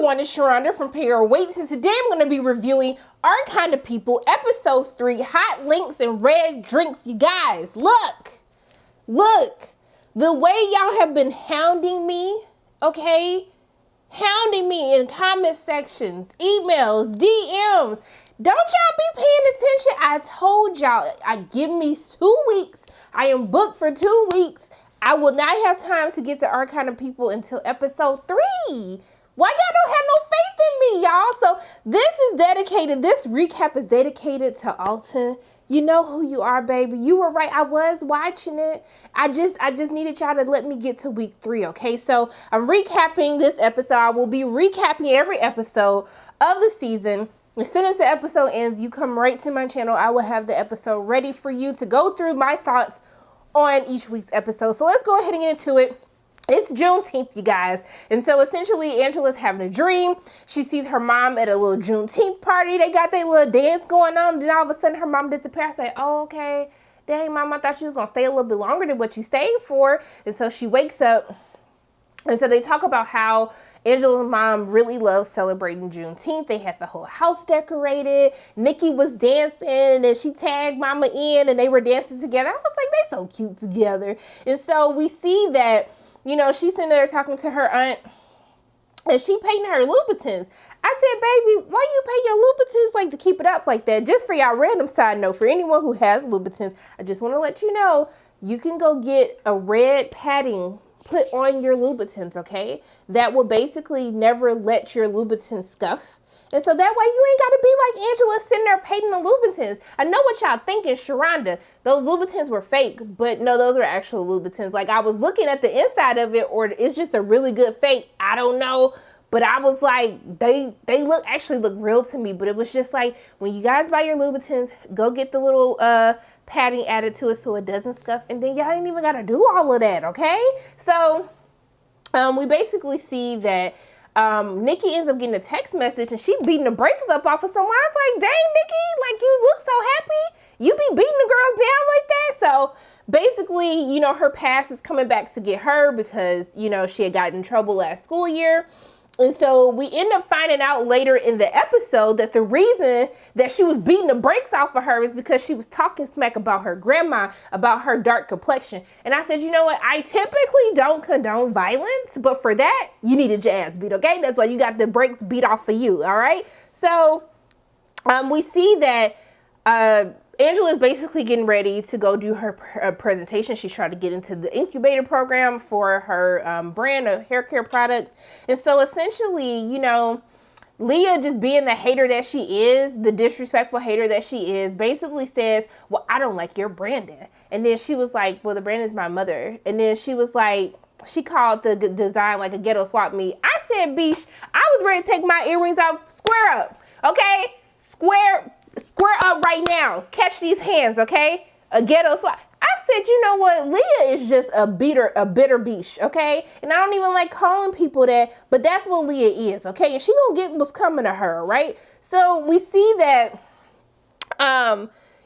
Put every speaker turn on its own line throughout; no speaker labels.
everyone, it's Sharonda from Pay Your Weights, and today I'm going to be reviewing Our Kind of People, Episode 3, Hot Links and Red Drinks. You guys, look, the way y'all have been hounding me, okay? Hounding me in comment sections, emails, DMs. Don't y'all be paying attention? I told y'all, give me 2 weeks. I am booked for 2 weeks. I will not have time to get to Our Kind of People until episode 3. Why y'all don't have no faith in me, y'all? So this recap is dedicated to Alton. You know who you are, baby. You were right. I was watching it. I just needed y'all to let me get to week 3, okay? So I'm recapping this episode. I will be recapping every episode of the season. As soon as the episode ends, you come right to my channel. I will have the episode ready for you to go through my thoughts on each week's episode. So let's go ahead and get into it. It's Juneteenth, you guys. And so essentially Angela's having a dream. She sees her mom at a little Juneteenth party. They got their little dance going on. Then all of a sudden her mom disappears. I say, oh, okay. Dang, mom, I thought you was going to stay a little bit longer than what you stayed for. And so she wakes up. And so they talk about how Angela's mom really loves celebrating Juneteenth. They had the whole house decorated. Nikki was dancing, and then she tagged mama in, and they were dancing together. I was like, they so cute together. And so we see that, you know, she's sitting there talking to her aunt, and she painting her Louboutins. I said, baby, why you paint your Louboutins like to keep it up like that? Just for y'all random side note, for anyone who has Louboutins, I just want to let you know, you can go get a red padding put on your Louboutins, okay? That will basically never let your Louboutins scuff. And so that way you ain't got to be like Angela sitting there painting the Louboutins. I know what y'all thinking, Sharonda. Those Louboutins were fake, but no, those were actual Louboutins. Like, I was looking at the inside of it, or it's just a really good fake. I don't know. But I was like, they actually look real to me. But it was just like, when you guys buy your Louboutins, go get the little padding added to it so it doesn't scuff. And then y'all ain't even got to do all of that, okay? So we basically see that Nikki ends up getting a text message, and she beating the brakes up off of someone. I was like, dang, Nikki, like, you look so happy. You be beating the girls down like that? So basically, you know, her past is coming back to get her because, you know, she had gotten in trouble last school year. And so we end up finding out later in the episode that the reason that she was beating the brakes off of her is because she was talking smack about her grandma, about her dark complexion. And I said, you know what? I typically don't condone violence, but for that, you needed your ass beat, okay? That's why you got the brakes beat off of you, all right? So we see that Angela is basically getting ready to go do her presentation. She's trying to get into the incubator program for her brand of hair care products. And so essentially, you know, Leah, just being the hater that she is, the disrespectful hater that she is, basically says, well, I don't like your branding. And then she was like, well, the brand is my mother. And then she was like, she called the design like a ghetto swap meet. I said, Beesh, I was ready to take my earrings out, square up, okay? Square up right now. Catch these hands, okay? A ghetto swap. I said, you know what? Leah is just a bitter beast, okay? And I don't even like calling people that, but that's what Leah is, okay? And she gonna get what's coming to her, right? So we see that,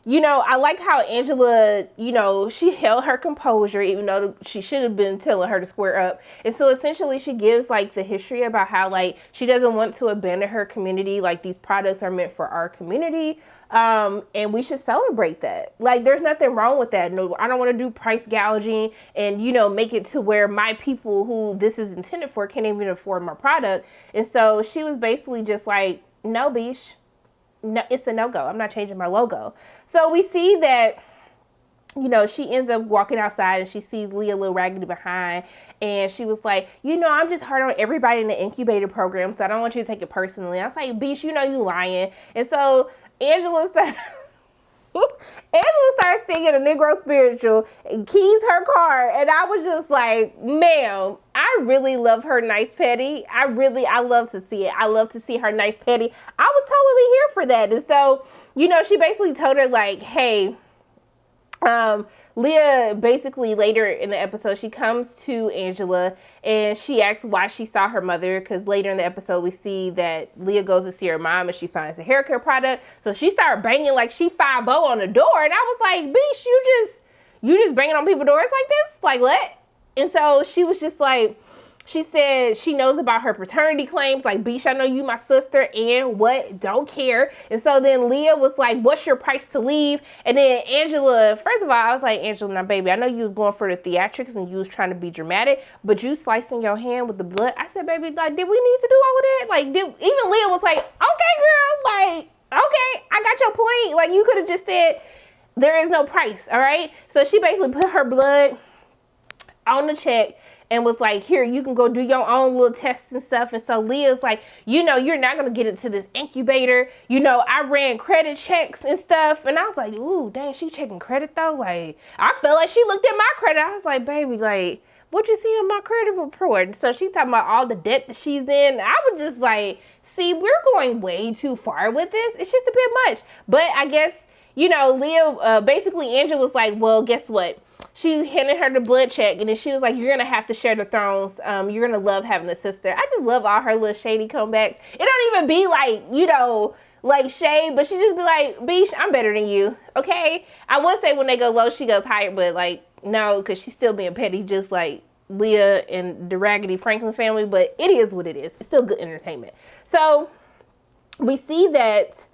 you know, I like how Angela, you know, she held her composure, even though she should have been telling her to square up. And so essentially she gives like the history about how like she doesn't want to abandon her community. Like, these products are meant for our community. And we should celebrate that. Like, there's nothing wrong with that. No, I don't want to do price gouging and, you know, make it to where my people who this is intended for can't even afford my product. And so she was basically just like, no, Beesh. No, it's a no-go. I'm not changing my logo. So we see that, you know, she ends up walking outside and she sees Leah a little raggedy behind. And she was like, you know, I'm just hard on everybody in the incubator program, so I don't want you to take it personally. I was like, Beesh, you know you lying. And so Angela starts singing a Negro spiritual and keys her car. And I was just like, ma'am, I really love her nice petty. I love to see it. I love to see her nice petty. I was totally here for that. And so, you know, she basically told her like, hey, Leah basically later in the episode, she comes to Angela and she asks why she saw her mother, because later in the episode we see that Leah goes to see her mom and she finds a hair care product. So she started banging like she 5-0 on the door, and I was like, Beesh, you just banging on people's doors like this? Like, what? And so she was just like, She said she knows about her paternity claims, like, Beach, I know you my sister, and what? Don't care. And so then Leah was like, what's your price to leave? And then Angela, first of all, I was like, Angela, now, baby, I know you was going for the theatrics and you was trying to be dramatic, but you slicing your hand with the blood. I said, baby, like, did we need to do all of that? Like, even Leah was like, okay, girl, like, okay, I got your point. Like, you could have just said, there is no price, all right? So she basically put her blood on the check and was like, here, you can go do your own little tests and stuff. And so Leah's like, you know, you're not going to get into this incubator. You know, I ran credit checks and stuff. And I was like, ooh, dang, she checking credit though? Like, I felt like she looked at my credit. I was like, baby, like, what you see on my credit report? And so she's talking about all the debt that she's in. I was just like, see, we're going way too far with this. It's just a bit much. But I guess, you know, Leah, basically Angela was like, well, guess what? She handed her the blood check, and then she was like, you're going to have to share the thrones. You're going to love having a sister. I just love all her little shady comebacks. It don't even be like, you know, like shade, but she just be like, Beach, I'm better than you, okay? I would say when they go low, she goes higher, but like, no, because she's still being petty, just like Leah and the Raggedy Franklin family, but it is what it is. It's still good entertainment. So we see that,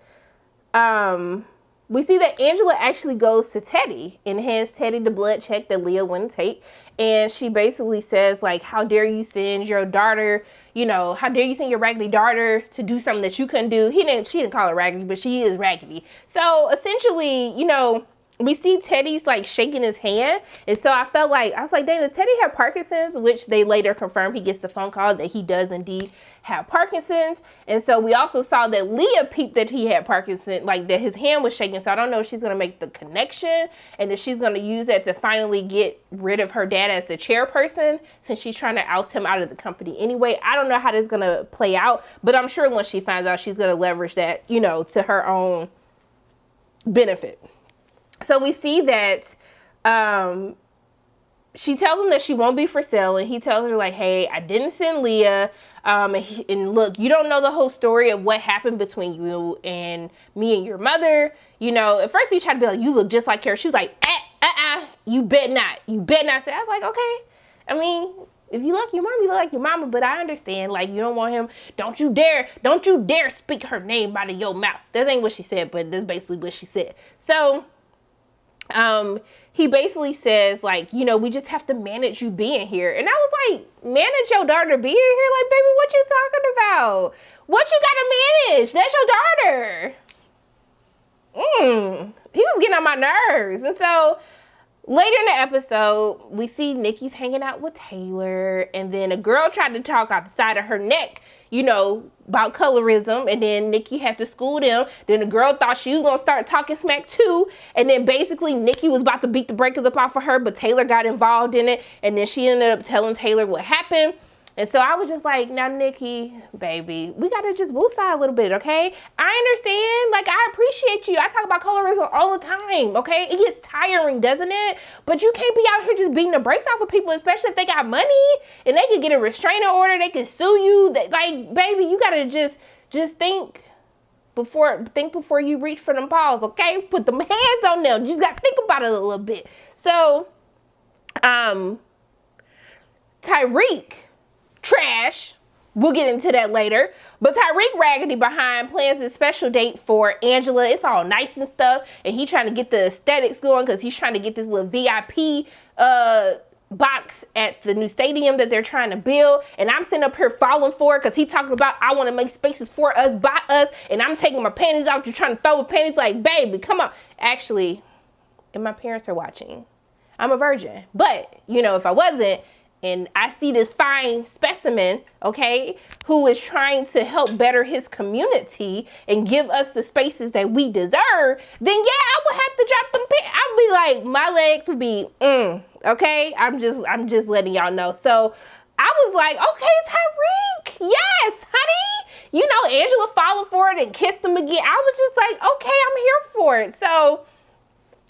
Angela actually goes to Teddy and hands Teddy the blood check that Leah wouldn't take. And she basically says, like, how dare you send your daughter, you know, how dare you send your raggedy daughter to do something that you couldn't do? She didn't call her raggedy, but she is raggedy. So essentially, you know, we see Teddy's like shaking his hand. And so I was like, dang, does Teddy have Parkinson's? Which they later confirmed. He gets the phone call that he does indeed have Parkinson's. And so we also saw that Leah peeped that he had Parkinson's, like that his hand was shaking. So I don't know if she's going to make the connection and if she's going to use that to finally get rid of her dad as the chairperson, since she's trying to oust him out of the company anyway. I don't know how this is going to play out, but I'm sure once she finds out, she's going to leverage that, you know, to her own benefit. So we see that she tells him that she won't be for sale, and he tells her like, hey, I didn't send Leah, and look, you don't know the whole story of what happened between you and me and your mother. You know, at first he tried to be like, you look just like her. She was like, you bet not. You bet not. So I was like, okay. I mean, if you like your mom, you look like your mama, but I understand, like, you don't want him, don't you dare speak her name out of your mouth. That ain't what she said, but that's basically what she said. So he basically says, like, you know, we just have to manage you being here. And I was like, manage your daughter being here? Like, baby, what you talking about? What you gotta manage? That's your daughter. He was getting on my nerves. And so later in the episode, we see Nikki's hanging out with Taylor, and then a girl tried to talk out the side of her neck, you know, about colorism, and then Nikki had to school them. Then the girl thought she was gonna start talking smack too, and then basically Nikki was about to beat the brakes up off of her, but Taylor got involved in it, and then she ended up telling Taylor what happened. And so I was just like, now, Nikki, baby, we got to just woosah a little bit, okay? I understand. Like, I appreciate you. I talk about colorism all the time, okay? It gets tiring, doesn't it? But you can't be out here just beating the brakes off of people, especially if they got money and they can get a restraining order. They can sue you. Like, baby, you got to just think before you reach for them balls, okay? Put them hands on them. You just got to think about it a little bit. So, Tyreek, trash. We'll get into that later. But Tyreek Raggedy behind plans a special date for Angela. It's all nice and stuff. And he trying to get the aesthetics going because he's trying to get this little VIP box at the new stadium that they're trying to build. And I'm sitting up here falling for it because he talking about, I want to make spaces for us, by us. And I'm taking my panties off. You're trying to throw my panties, like, baby, come on. Actually, and my parents are watching, I'm a virgin. But, you know, if I wasn't, and I see this fine specimen, okay, who is trying to help better his community and give us the spaces that we deserve, then yeah, I would have to drop them pants. I'd be like, my legs would be, okay? I'm just letting y'all know. So I was like, okay, Tyreek, yes, honey. You know, Angela followed for it and kissed him again. I was just like, okay, I'm here for it. So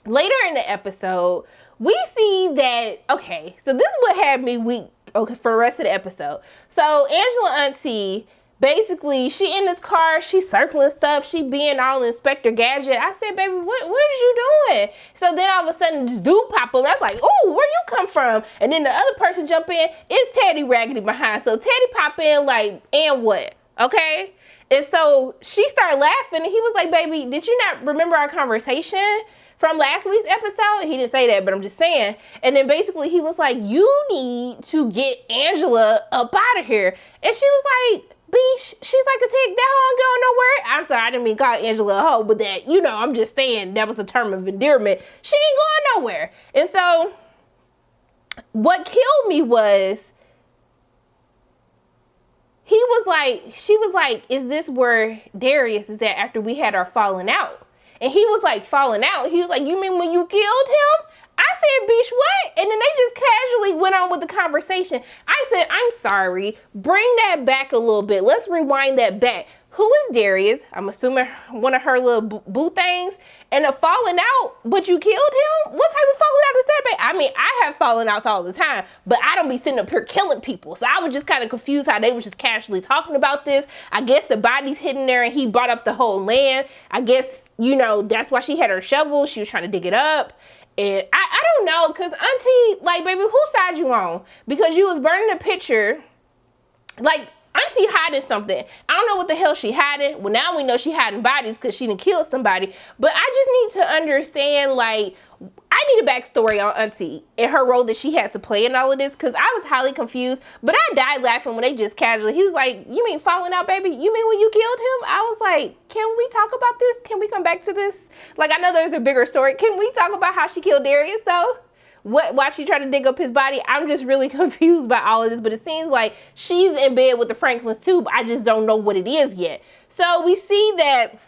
later in the episode, we see that, okay, so this is what had me weak, okay, for the rest of the episode. So Angela Auntie basically, she in this car, she circling stuff, she being all Inspector Gadget. I said, baby, what is you doing? So then all of a sudden, this dude pop up, and I was like, ooh, where you come from? And then the other person jump in, it's Teddy Raggedy behind. So Teddy pop in like, and what? Okay? And so she started laughing, and he was like, baby, did you not remember our conversation from last week's episode? He didn't say that, but I'm just saying. And then basically he was like, you need to get Angela up out of here. And she was like, Beesh, she's like a tick, that hoe ain't going nowhere. I'm sorry, I didn't mean to call Angela a hoe, but that, I'm just saying that was a term of endearment. She ain't going nowhere. And so what killed me was, she was like, is this where Darius is at after we had our falling out? And he was like, falling out? He was like, you mean when you killed him? I said, bitch, what? And then they just casually went on with the conversation. I said, I'm sorry. Bring that back a little bit. Let's rewind that back. Who is Darius? I'm assuming one of her little boo things. And a falling out, but you killed him? What type of falling out is that, babe? I mean, I have falling outs all the time, but I don't be sitting up here killing people. So I was just kind of confused how they was just casually talking about this. I guess the body's hidden there and he bought up the whole land. I guess, that's why she had her shovel. She was trying to dig it up. And I don't know, because Auntie, like, baby, whose side you on? Because you was burning a picture. Like, Auntie hiding something. I don't know what the hell she hiding. Well, now we know she hiding bodies because she done killed somebody. But I just need to understand, like, I need a backstory on Auntie and her role that she had to play in all of this, because I was highly confused. But I died laughing when they just casually, he was like, you mean falling out, baby? You mean when you killed him? I was like, can we talk about this? Can we come back to this? Like, I know there's a bigger story. Can we talk about how she killed Darius, though? Why she tried to dig up his body? I'm just really confused by all of this, but it seems like she's in bed with the Franklins too, but I just don't know what it is yet. So we see that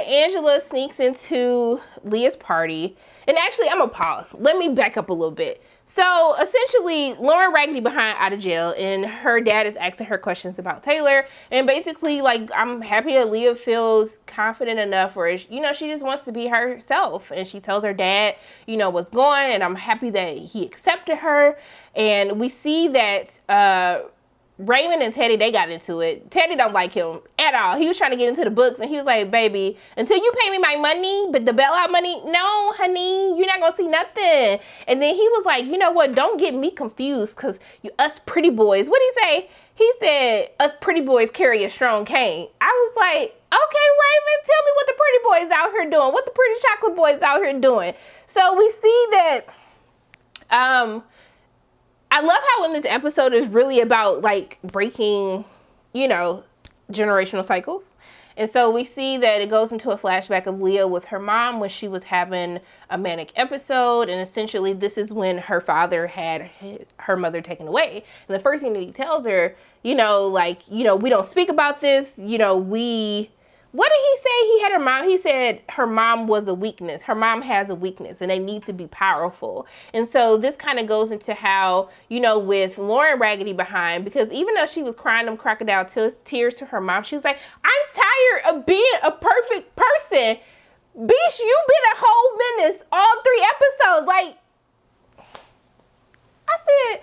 Angela sneaks into Leah's party. And actually, I'm gonna pause. Let me back up a little bit. So essentially, Lauren Raggedy behind out of jail, and her dad is asking her questions about Taylor. And basically, like, I'm happy that Leah feels confident enough where, she just wants to be herself. And she tells her dad, what's going, and I'm happy that he accepted her. And we see that Raymond and Teddy, they got into it. Teddy don't like him at all. He was trying to get into the books, and he was like, baby, until you pay me my money, but the bailout money, no, honey, you're not going to see nothing. And then he was like, you know what, don't get me confused, because us pretty boys, what'd he say? He said, us pretty boys carry a strong cane. I was like, okay, Raymond, tell me what the pretty boys out here doing, what the pretty chocolate boys out here doing. So we see that, I love how in this episode is really about, like, breaking, generational cycles. And so we see that it goes into a flashback of Leah with her mom when she was having a manic episode. And essentially this is when her father had her mother taken away. And the first thing that he tells her, we don't speak about this, what did he say? He had her mom. He said her mom was a weakness. Her mom has a weakness and they need to be powerful. And so this kind of goes into how, with Lauren Raggedy behind, because even though she was crying them crocodile tears to her mom, she was like, I'm tired of being a perfect person. Bitch, you've been a whole menace all 3 episodes. Like, I said,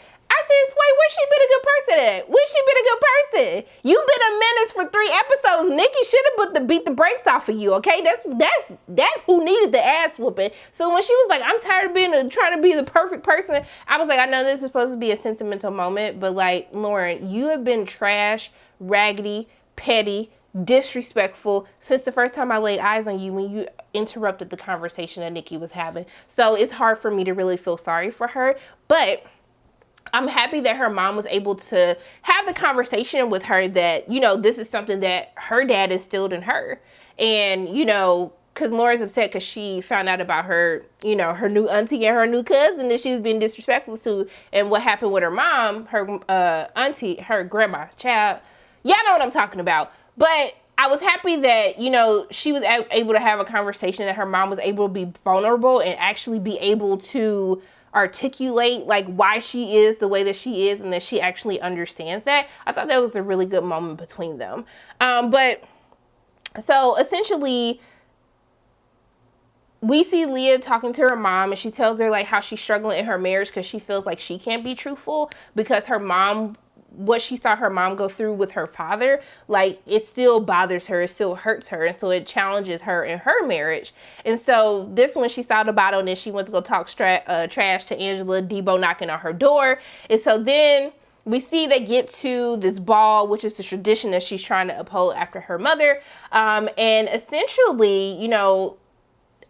Sway, where's she been a good person at? Where's she been a good person? You've been a menace for 3 episodes. Nikki should have beat the brakes off of you, okay? That's who needed the ass whooping. So when she was like, I'm tired of trying to be the perfect person, I was like, I know this is supposed to be a sentimental moment, but like, Lauren, you have been trash, raggedy, petty, disrespectful since the first time I laid eyes on you when you interrupted the conversation that Nikki was having. So it's hard for me to really feel sorry for her, but I'm happy that her mom was able to have the conversation with her that, this is something that her dad instilled in her. And, because Lauren's upset because she found out about her, her new auntie and her new cousin that she was being disrespectful to. And what happened with her mom, her auntie, her grandma, child. Y'all know what I'm talking about. But I was happy that, she was able to have a conversation, that her mom was able to be vulnerable and actually be able to articulate like why she is the way that she is and that she actually understands that. I thought that was a really good moment between them. But so essentially we see Leah talking to her mom, and she tells her like how she's struggling in her marriage because she feels like she can't be truthful because her mom what she saw her mom go through with her father, like it still bothers her, it still hurts her, and so it challenges her in her marriage. And so this one, she saw the bottle, and then she went to go talk trash to Angela, Debo knocking on her door. And so then we see they get to this ball, which is the tradition that she's trying to uphold after her mother. And essentially, you know,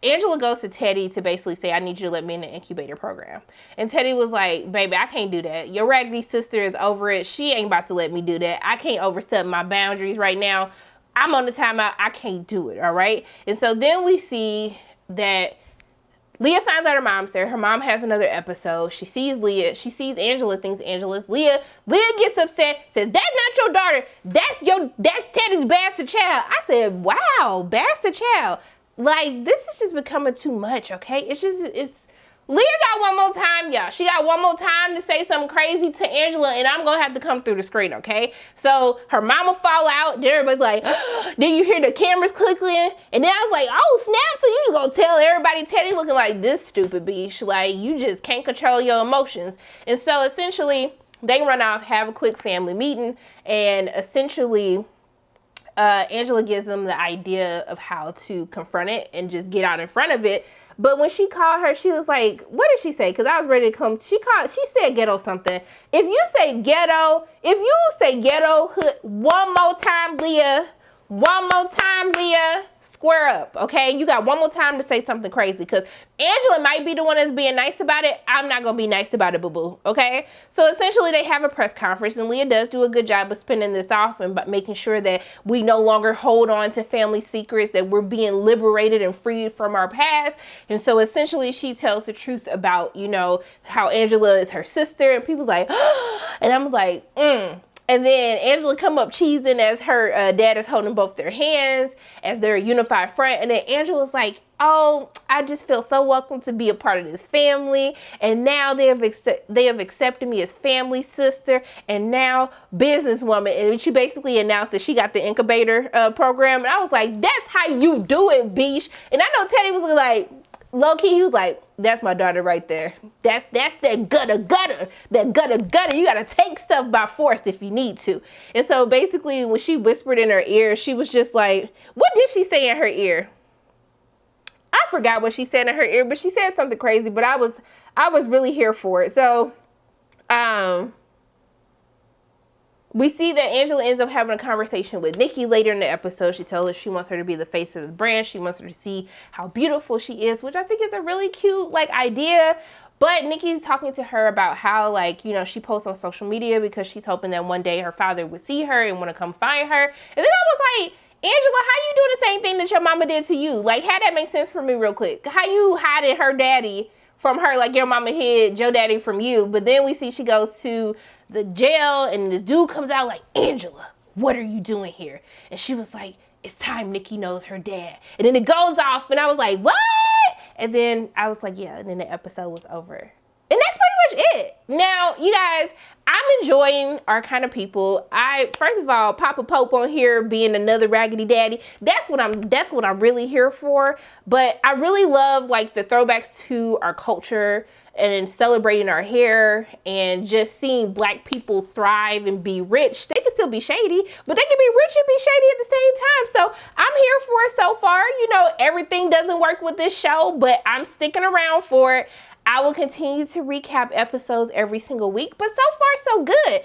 Angela goes to Teddy to basically say, I need you to let me in the incubator program. And Teddy was like, baby, I can't do that. Your raggedy sister is over it. She ain't about to let me do that. I can't overstep my boundaries right now. I'm on the timeout. I can't do it, all right? And so then we see that Leah finds out her mom's there. Her mom has another episode. She sees Leah. She sees Angela, thinks Angela's Leah. Leah gets upset, says, that's not your daughter. That's Teddy's bastard child. I said, wow, bastard child. Like, this is just becoming too much, okay? It's Leah got one more time, y'all. She got one more time to say something crazy to Angela, and I'm gonna have to come through the screen, okay? So her mama fall out, then everybody's like, then you hear the cameras clicking, and then I was like, oh snap, so you just gonna tell everybody Teddy looking like this stupid bitch, like you just can't control your emotions. And so essentially, they run off, have a quick family meeting, and essentially, Angela gives them the idea of how to confront it and just get out in front of it. But when she called her, she was like, what did she say? Because I was ready to come. She said ghetto something. If you say ghetto one more time, Leah, square up, okay? You got one more time to say something crazy, because Angela might be the one that's being nice about it. I'm not going to be nice about it, boo-boo, okay? So essentially, they have a press conference, and Leah does do a good job of spinning this off and making sure that we no longer hold on to family secrets, that we're being liberated and freed from our past. And so essentially, she tells the truth about, you know, how Angela is her sister, and people's like, and I'm like, And then Angela come up cheesing as her dad is holding both their hands as their unified front. And then Angela's like, oh, I just feel so welcome to be a part of this family. And now they have accepted me as family sister and now businesswoman. And she basically announced that she got the incubator program. And I was like, that's how you do it, beesh. And I know Teddy was like, low key, he was like, that's my daughter right there. That's that gutter. That gutter. You gotta take stuff by force if you need to. And so basically when she whispered in her ear, she was just like, what did she say in her ear? I forgot what she said in her ear, but she said something crazy, but I was really here for it. So we see that Angela ends up having a conversation with Nikki later in the episode. She tells her she wants her to be the face of the brand. She wants her to see how beautiful she is, which I think is a really cute, like, idea. But Nikki's talking to her about how, like, you know, she posts on social media because she's hoping that one day her father would see her and want to come find her. And then I was like, Angela, how you doing the same thing that your mama did to you? Like, how that make sense for me real quick? How you hiding her daddy from her like your mama hid your daddy from you? But then we see she goes to the jail and this dude comes out like, Angela, what are you doing here? And she was like, it's time Nikki knows her dad. And then it goes off and I was like, what? And then I was like, yeah, and then the episode was over. And that's pretty much it. Now, you guys, I'm enjoying Our Kind of People. First of all, Papa Pope on here being another raggedy daddy. That's what I'm really here for. But I really love, like, the throwbacks to our culture and celebrating our hair and just seeing Black people thrive and be rich. They can still be shady, but they can be rich and be shady at the same time. So I'm here for it so far. You know, everything doesn't work with this show, but I'm sticking around for it. I will continue to recap episodes every single week, but so far so good.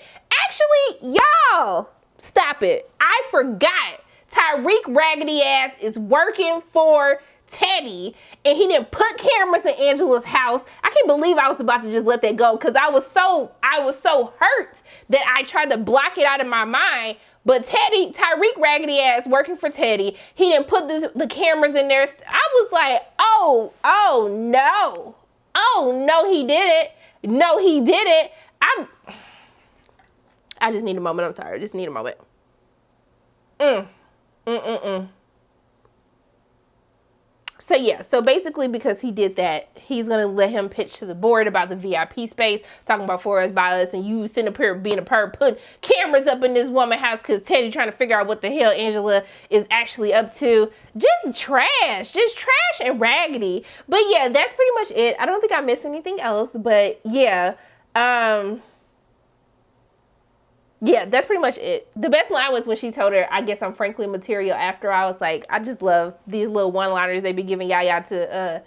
Actually, y'all, stop it. I forgot. Tariq raggedy ass is working for Teddy, and he didn't put cameras in Angela's house. I can't believe I was about to just let that go because I was so hurt that I tried to block it out of my mind. But Tariq raggedy ass working for Teddy, he didn't put the cameras in there. I was like, oh no. Oh no, he didn't. No, he didn't. I just need a moment. I'm sorry. I just need a moment. So yeah, so basically because he did that, he's going to let him pitch to the board about the VIP space, talking about for us, by us, and you sitting up here being a perv, putting cameras up in this woman's house because Teddy trying to figure out what the hell Angela is actually up to. Just trash and raggedy. But yeah, that's pretty much it. I don't think I missed anything else, but yeah. Yeah, that's pretty much it. The best line was when she told her, I guess I'm Franklin material. After I was like, I just love these little one-liners they be giving Yaya to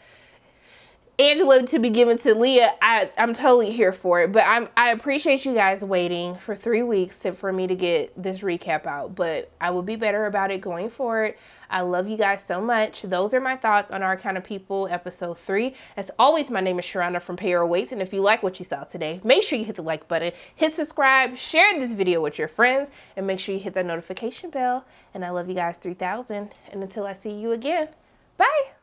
Angela to be given to Leah. I'm totally here for it. But I appreciate you guys waiting for 3 weeks for me to get this recap out. But I will be better about it going forward. I love you guys so much. Those are my thoughts on Our Kind of People episode 3. As always, my name is Sharronda from Pay Your Weights. And if you like what you saw today, make sure you hit the like button, hit subscribe, share this video with your friends, and make sure you hit that notification bell. And I love you guys 3000. And until I see you again, bye.